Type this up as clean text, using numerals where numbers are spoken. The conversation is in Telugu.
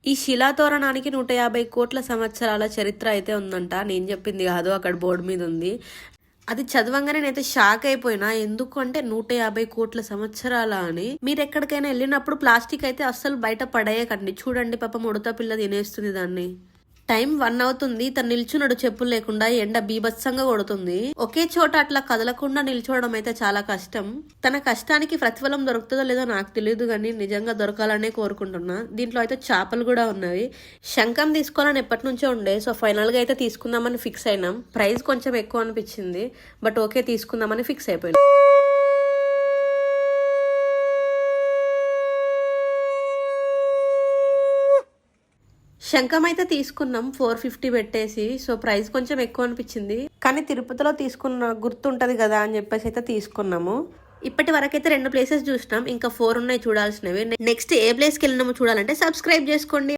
ఈ శిలాతోరణానికి 150 కోట్ల సంవత్సరాల చరిత్ర అయితే ఉందంట. నేను చెప్పింది కాదు, అక్కడ బోర్డు మీద ఉంది. అది చదవంగానే నేనైతే షాక్ అయిపోయినా. ఎందుకు అంటే 150 కోట్ల సంవత్సరాల అని. మీరు ఎక్కడికైనా వెళ్ళినప్పుడు ప్లాస్టిక్ అయితే అస్సలు బయట పడేయకండి. చూడండి పాపం ఉడత పిల్ల తినేస్తుంది దాన్ని. టైం 1 అవుతుంది. తను నిల్చున్నాడు చెప్పులు లేకుండా. ఎండ బీభత్సంగా కొడుతుంది. ఒకే చోట అట్లా కదలకుండా నిల్చోవడం అయితే చాలా కష్టం. తన కష్టానికి ప్రతిఫలం దొరుకుతుందో లేదో నాకు తెలియదు, కానీ నిజంగా దొరకాలనే కోరుకుంటున్నా. దీంట్లో అయితే చేపలు కూడా ఉన్నవి. శంఖం తీసుకోవాలని ఎప్పటి నుంచో ఉండే. సో ఫైనల్ గా అయితే తీసుకుందామని ఫిక్స్ అయినాం. ప్రైస్ కొంచెం ఎక్కువ అనిపించింది, బట్ ఓకే తీసుకుందామని ఫిక్స్ అయిపోయినాం. శంఖం అయితే తీసుకున్నాం 450 పెట్టేసి. సో ప్రైస్ కొంచెం ఎక్కువ అనిపించింది, కానీ తిరుపతిలో తీసుకున్న గుర్తుంటది కదా అని చెప్పేసి అయితే తీసుకున్నాము. ఇప్పటి వరకైతే 2 ప్లేసెస్ చూసినాం, ఇంకా 4 ఉన్నాయి చూడాల్సినవి. నెక్స్ట్ ఏ ప్లేస్కి వెళ్ళినామో చూడాలంటే సబ్స్క్రైబ్ చేసుకోండి.